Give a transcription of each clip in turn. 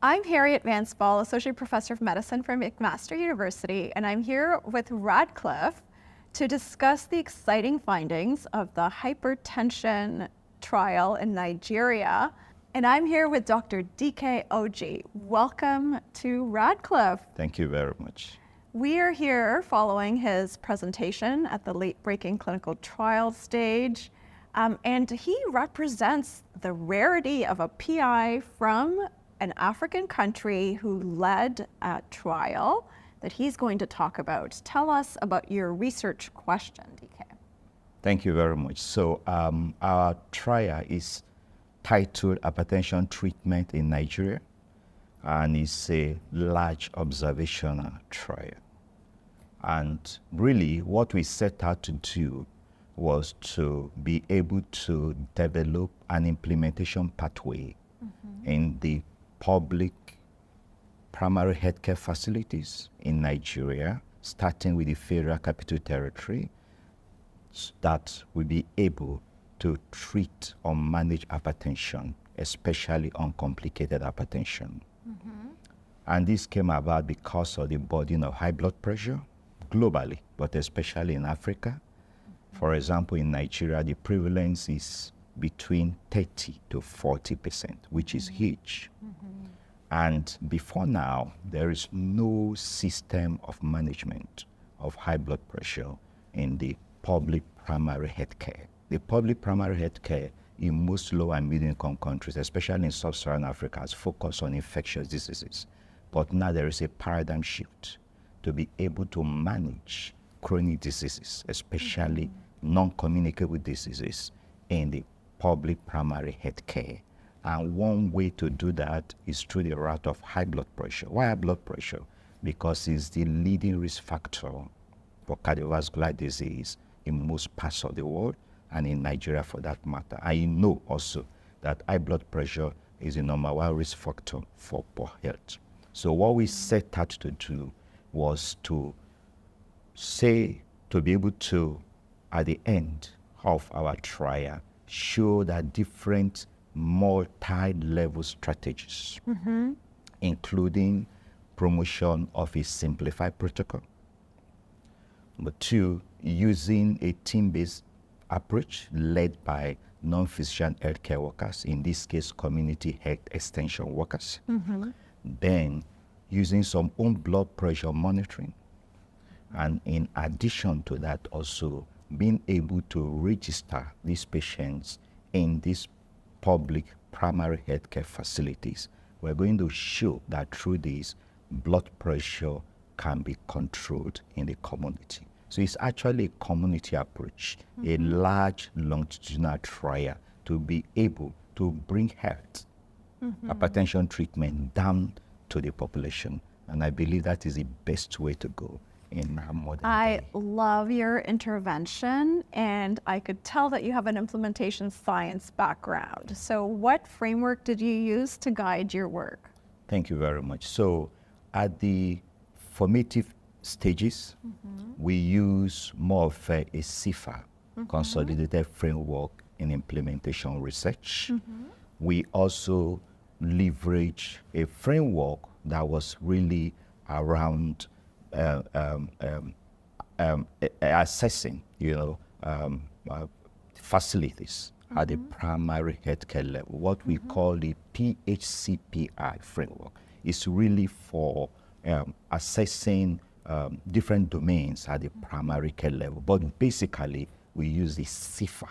I'm Harriet Vansball, Associate Professor of Medicine from McMaster University, and I'm here with Radcliffe to discuss the exciting findings of the hypertension trial in Nigeria. And I'm here with Dr. Dike Ojji. Welcome to Radcliffe. Thank you very much. We are here following his presentation at the late-breaking clinical trial stage, and he represents the rarity of a PI from an African country who led a trial that he's going to talk about. Tell us about your research question, DK. Thank you very much. So our trial is titled Hypertension Treatment in Nigeria, and it's a large observational trial. And really what we set out to do was to be able to develop an implementation pathway in the public primary healthcare facilities in Nigeria, starting with the Federal Capital Territory, that will be able to treat or manage hypertension, especially uncomplicated hypertension. And this came about because of the burden of high blood pressure globally, but especially in Africa. For example, in Nigeria, the prevalence is between 30 to 40%, which is huge. And before now, there is no system of management of high blood pressure in the public primary health care. The public primary health care in most low and middle income countries, especially in sub-Saharan Africa, has focused on infectious diseases. But now there is a paradigm shift to be able to manage chronic diseases, especially non-communicable diseases in the public primary health care. And one way to do that is through the route of high blood pressure. Why high blood pressure? Because it's the leading risk factor for cardiovascular disease in most parts of the world, and in Nigeria for that matter. I know also that high blood pressure is the number one risk factor for poor health. So what we set out to do was to be able to, at the end of our trial, show that different multi-level strategies, including promotion of a simplified protocol. Number two, using a team-based approach led by non-physician healthcare workers, in this case, community health extension workers. Then using some own blood pressure monitoring. And in addition to that, also being able to register these patients in these public primary healthcare facilities. We're going to show that through this, blood pressure can be controlled in the community. So it's actually a community approach, a large longitudinal trial to be able to bring health, hypertension treatment down to the population. And I believe that is the best way to go in our modern day. I love your intervention, and I could tell that you have an implementation science background. So what framework did you use to guide your work? Thank you very much. So at the formative stages, we use more of a CIFA, consolidated framework in implementation research. We also leverage a framework that was really around assessing, facilities at the primary healthcare level. What we call the PHCPI framework is really for assessing different domains at the primary care level. But basically, we use the CIFA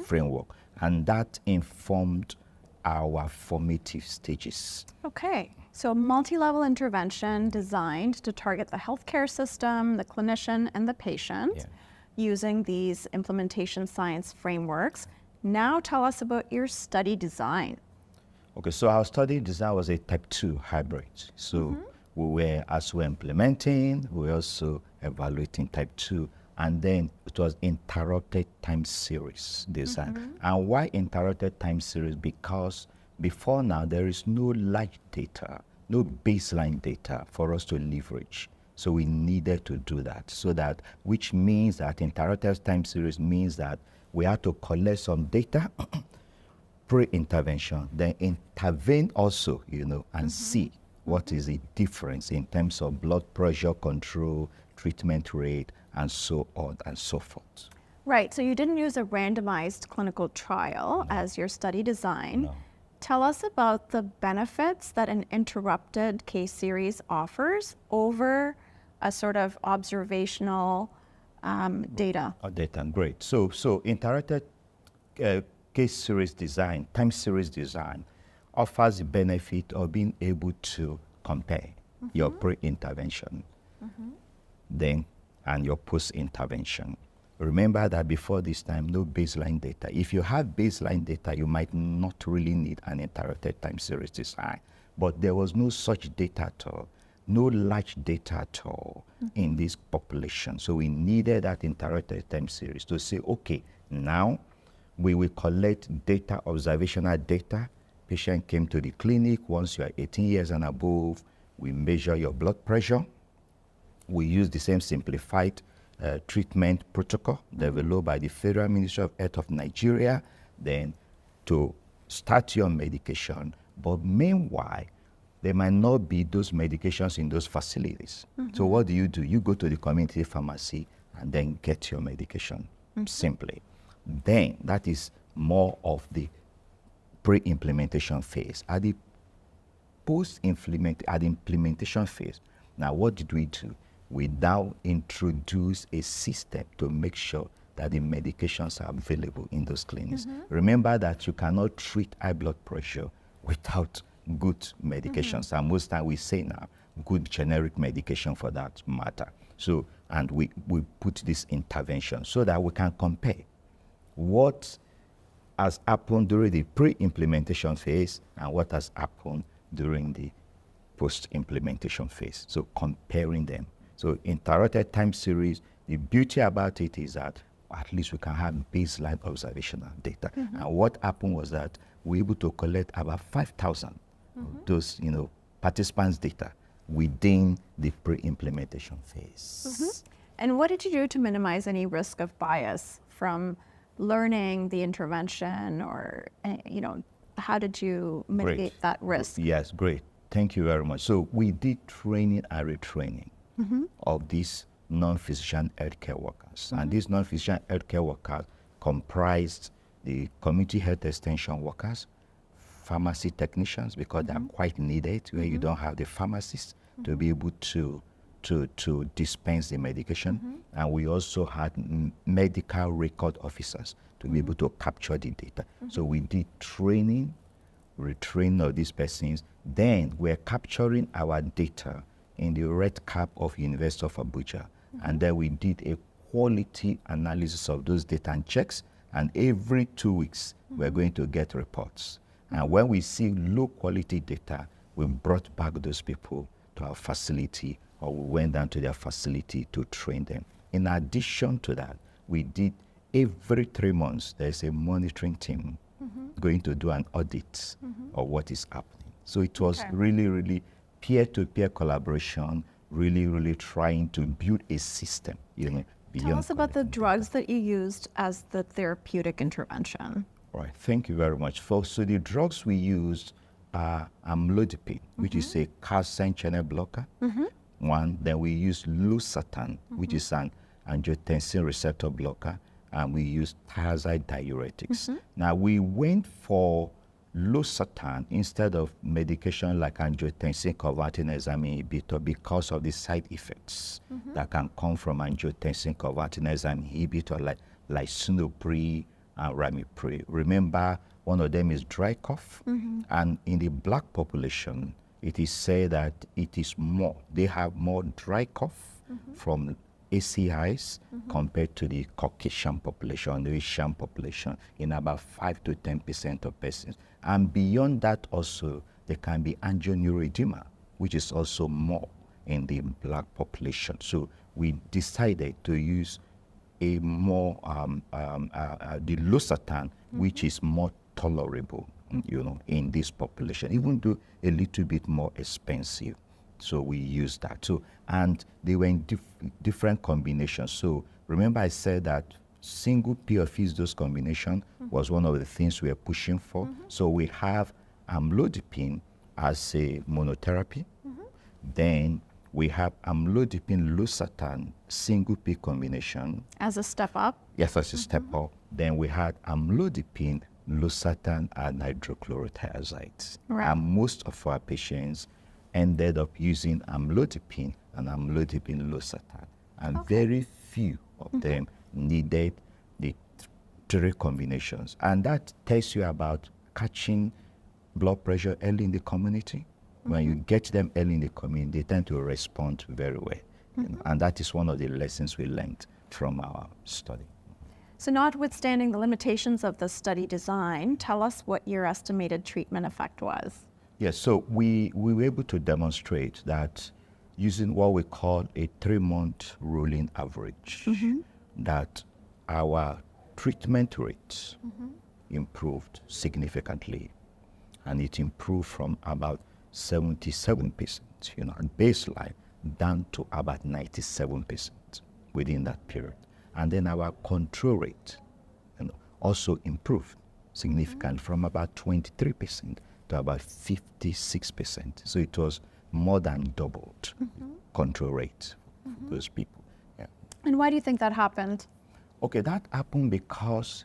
framework, and that informed our formative stages. Okay, so multi-level intervention designed to target the healthcare system, the clinician, and the patient using these implementation science frameworks. Now tell us about your study design. Okay, so our study design was a type 2 hybrid. So we were, as we're implementing, we were also evaluating type 2, and then it was interrupted time series design. And why interrupted time series? Because before now, there is no large data, no baseline data for us to leverage. So we needed to do that, so that, which means that interrupted time series means that we have to collect some data pre-intervention, then intervene also, and see what is the difference in terms of blood pressure control, treatment rate, and so on and so forth. Right, so you didn't use a randomized clinical trial as your study design. No. Tell us about the benefits that an interrupted case series offers over a sort of observational data. Data, great. So interrupted case series design, time series design, offers the benefit of being able to compare your pre-intervention then and your post-intervention. Remember that before this time, no baseline data. If you have baseline data, you might not really need an interrupted time series design. But there was no such data at all, no large data at all in this population. So we needed that interrupted time series to say, okay, now we will collect data, observational data. Patient came to the clinic. Once you are 18 years and above, we measure your blood pressure. We use the same simplified treatment protocol developed by the Federal Ministry of Health of Nigeria, then to start your medication. But meanwhile, there might not be those medications in those facilities. So what do? You go to the community pharmacy and then get your medication simply. Then that is more of the pre-implementation phase. At the implementation phase, now what did we do? We now introduce a system to make sure that the medications are available in those clinics. Remember that you cannot treat high blood pressure without good medications. And most time we say now, good generic medication for that matter. So, and we put this intervention so that we can compare what has happened during the pre-implementation phase and what has happened during the post-implementation phase. So comparing them. So interrupted time series, the beauty about it is that at least we can have baseline observational data. And what happened was that we were able to collect about 5,000 of those, participants' data within the pre-implementation phase. And what did you do to minimize any risk of bias from learning the intervention, or, how did you mitigate that risk? Yes, great. Thank you very much. So we did training and retraining of these non-physician healthcare workers. And these non-physician healthcare workers comprised the community health extension workers, pharmacy technicians, because they are quite needed where you don't have the pharmacist to be able to dispense the medication. And we also had medical record officers to be able to capture the data. So we did training, retraining of these persons. Then we're capturing our data in the red cap of University of Abuja. And then we did a quality analysis of those data and checks. And every 2 weeks, we're going to get reports. And when we see low quality data, we brought back those people to our facility, or we went down to their facility to train them. In addition to that, we did every 3 months, there's a monitoring team going to do an audit of what is happening. So it was really, really peer-to-peer collaboration, really trying to build a system, beyond. Tell us about the drugs that you used as the therapeutic intervention. Right, thank you very much. So the drugs we used are amlodipine, which is a calcium channel blocker. One, then we used losartan, which is an angiotensin receptor blocker, and we used thiazide diuretics. Now we went for losartan instead of medication like angiotensin converting enzyme inhibitor because of the side effects that can come from angiotensin converting enzyme inhibitor like lisinopril and ramipril. Remember, one of them is dry cough, and in the black population, it is said that they have more dry cough from ACIs compared to the Caucasian population, the Asian population, in about 5 to 10% of persons. And beyond that also, there can be angioneuroedema, which is also more in the black population. So we decided to use a more, the losartan, which is more tolerable, in this population, even though a little bit more expensive. So we used that too. And they were in different combinations. So remember I said that single P of fixed dose combination was one of the things we are pushing for. So we have amlodipine as a monotherapy. Then we have amlodipine losartan single P combination. As a step up? Yes, as a step up. Then we had amlodipine losartan and hydrochlorothiazide. Right. And most of our patients ended up using amlodipine and amlodipine losartan. And very few of them needed the three combinations. And that tells you about catching blood pressure early in the community. When you get them early in the community, they tend to respond very well. You know, and that is one of the lessons we learned from our study. So notwithstanding the limitations of the study design, tell us what your estimated treatment effect was. Yes, so we were able to demonstrate that using what we call a 3-month rolling average, that our treatment rate improved significantly. And it improved from about 77%, at baseline, down to about 97% within that period. And then our control rate also improved significantly from about 23% to about 56%. So it was more than doubled control rate for those people. Yeah. And why do you think that happened? Okay, that happened because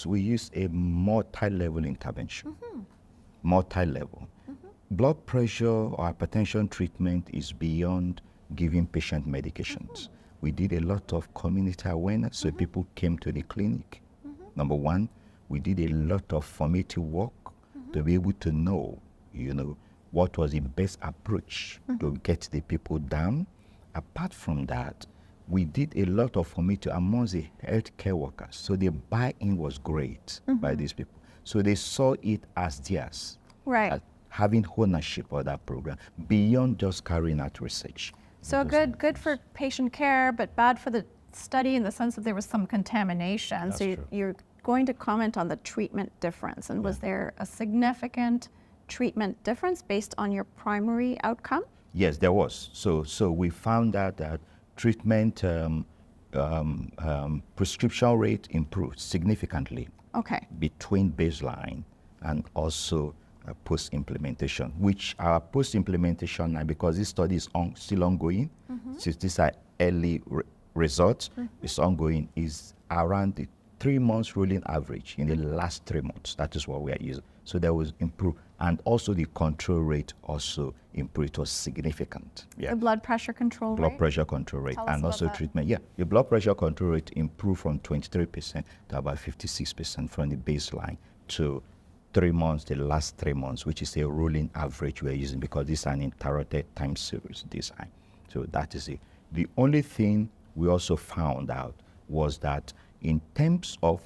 we used a multi-level intervention. Multi-level. Blood pressure or hypertension treatment is beyond giving patient medications. We did a lot of community awareness, so people came to the clinic. Number one, we did a lot of formative work to be able to know, what was the best approach to get the people down. Apart from that, we did a lot of formative amongst the healthcare workers. So the buy-in was great by these people. So they saw it as theirs. Right. As having ownership of that program beyond just carrying out research. So good for patient care, but bad for the study in the sense that there was some contamination. That's so true. You're going to comment on the treatment difference. And was there a significant treatment difference based on your primary outcome? Yes, there was. So we found out that treatment prescription rate improved significantly between baseline and also post-implementation, which our post-implementation now, because this study is still ongoing, since these are early results, it's ongoing, is around the 3 months rolling average in the last 3 months. That is what we are using. So there was improved. And also the control rate also improved. It was significant. Yeah. The blood pressure control rate? Blood pressure control rate. Tell us And about also that. treatment. Yeah, the blood pressure control rate improved from 23% to about 56% from the baseline to 3 months, the last 3 months, which is a rolling average we're using because this is an interrupted time series design. So that is it. The only thing we also found out was that in terms of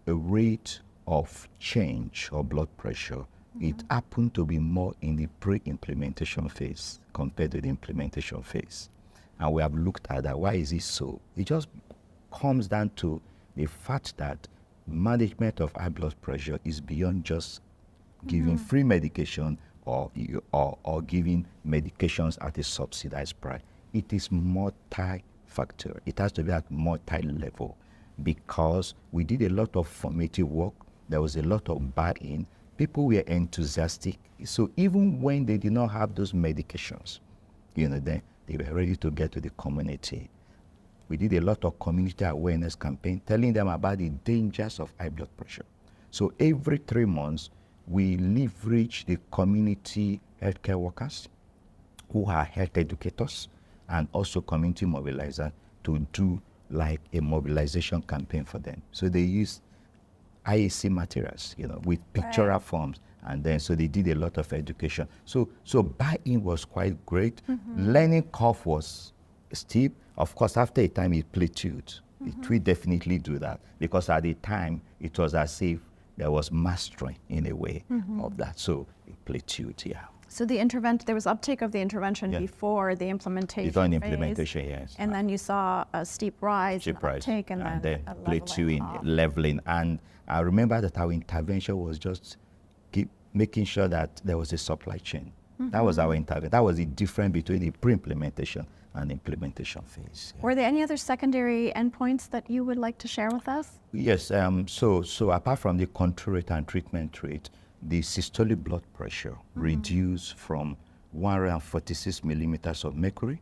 a rate of change of blood pressure, it happened to be more in the pre-implementation phase compared to the implementation phase. And we have looked at that. Why is it so? It just comes down to the fact that management of high blood pressure is beyond just giving free medication or giving medications at a subsidized price. It is multi-factor. It has to be at multi-level because we did a lot of formative work. There was a lot of buy-in. People were enthusiastic. So even when they did not have those medications, they were ready to get to the community. We did a lot of community awareness campaign telling them about the dangers of high blood pressure. So every 3 months, we leverage the community healthcare workers who are health educators and also community mobilizers to do like a mobilization campaign for them. So they use IAC materials, with pictorial forms. And then, so they did a lot of education. So buy-in was quite great. Learning curve was steep. Of course, after a time, it plateaued. It will definitely do that because at the time, it was as if there was mastering in a way of that. So it plateaued, yeah. So there was uptake of the intervention before the implementation Before the phase, implementation, yes. and then you saw a steep rise in uptake and then a plateauing, off. leveling. And I remember that our intervention was just making sure that there was a supply chain. That was our intervention. That was the difference between the pre-implementation and implementation phase. Were there any other secondary endpoints that you would like to share with us? Yes, so apart from the control rate and treatment rate, the systolic blood pressure reduced from 146 millimeters of mercury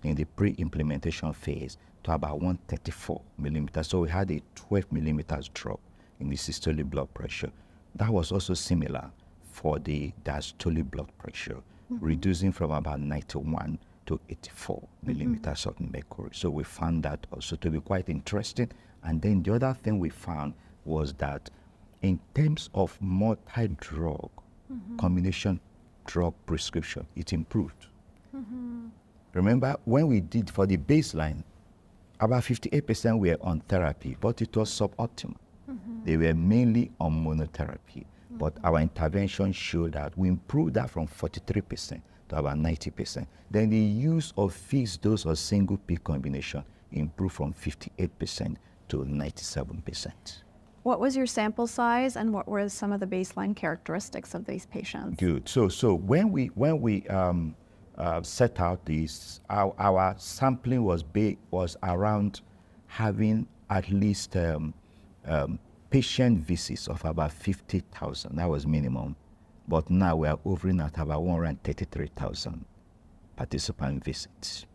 in the pre-implementation phase to about 134 millimeters. So we had a 12 millimeters drop in the systolic blood pressure. That was also similar for the diastolic blood pressure, reducing from about 91 to 84 millimeters of mercury. So we found that also to be quite interesting. And then the other thing we found was that in terms of multi-drug, combination drug prescription, it improved. Remember, when we did for the baseline, about 58% were on therapy, but it was suboptimal. They were mainly on monotherapy. But our intervention showed that we improved that from 43% to about 90%. Then the use of fixed dose or single pill combination improved from 58% to 97%. What was your sample size, and what were some of the baseline characteristics of these patients? Good. So when we set out this, our sampling was around having at least patient visits of about 50,000. That was minimum. But now we are hovering at about 133,000 participant visits.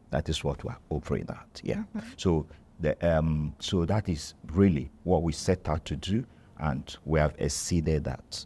That is what we are hovering at. Yeah. So so that is really what we set out to do, and we have exceeded that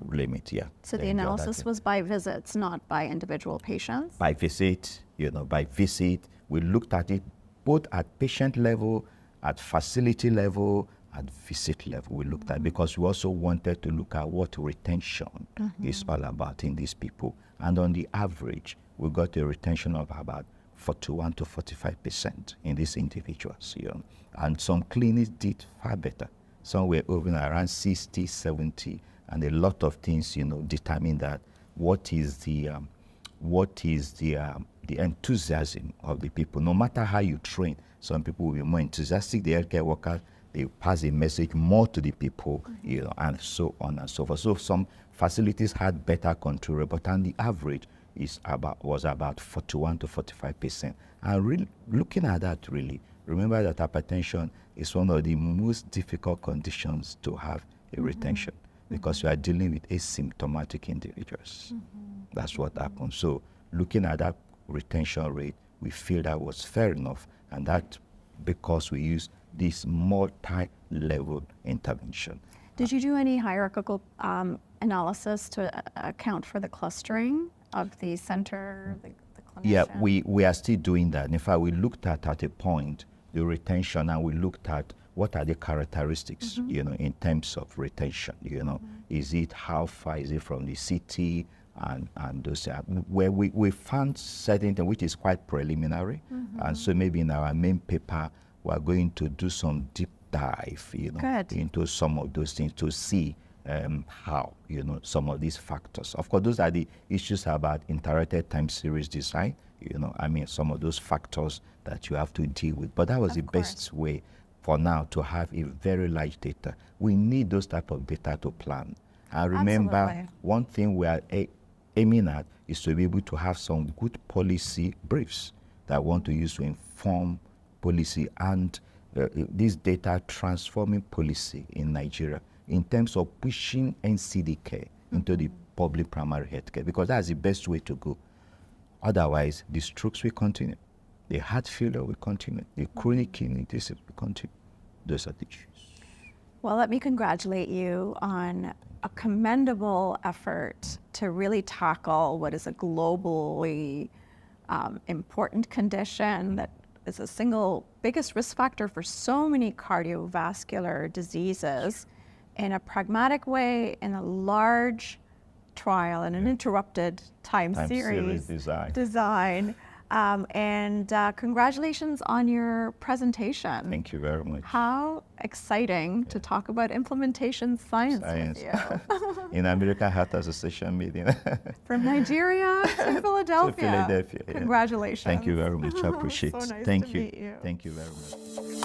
limit. Yeah. So the analysis was by visits, not by individual patients? By visit, by visit. We looked at it both at patient level, at facility level, at visit level. We looked at, because we also wanted to look at what retention is all about in these people. And on the average, we got a retention of about 41 to 45% in these individuals. And some clinics did far better. Some were over around 60, 70, and a lot of things, determine that what is the enthusiasm of the people. No matter how you train, some people will be more enthusiastic. The healthcare workers, they pass a message more to the people, and so on and so forth. So some facilities had better control, but on the average was about 41 to 45%. And really looking at that, really, remember that hypertension is one of the most difficult conditions to have a retention, because you are dealing with asymptomatic individuals. That's what happens. So looking at that retention rate, we feel that was fair enough, and that because we use this multi-level intervention. Did you do any hierarchical analysis to account for the clustering of the center, the clinician? Yeah, we are still doing that. In fact, we looked at a point the retention, and we looked at what are the characteristics, in terms of retention. Is it how far is it from the city, and those where we found certain things which is quite preliminary, and so maybe in our main paper we are going to do some deep dive, into some of those things to see how, some of these factors. Of course, those are the issues about interrupted time series design, some of those factors that you have to deal with. But that was the best way for now to have a very large data. We need those type of data to plan. And remember, one thing we are aiming at is to be able to have some good policy briefs that want to use to inform policy, and this data transforming policy in Nigeria in terms of pushing NCD care into the public primary health care, because that's the best way to go. Otherwise, the strokes will continue, the heart failure will continue, the chronic kidney disease will continue. Those are the issues. Well, let me congratulate you on a commendable effort to really tackle what is a globally important condition that is the single biggest risk factor for so many cardiovascular diseases, in a pragmatic way, in a large trial, in an interrupted time series design. And congratulations on your presentation. Thank you very much. How exciting to talk about implementation science with you. In American Heart Association meeting. From Nigeria to Philadelphia. To Philadelphia. Congratulations. Thank you very much. I appreciate it. So nice Thank to you. meet you. Thank you very much.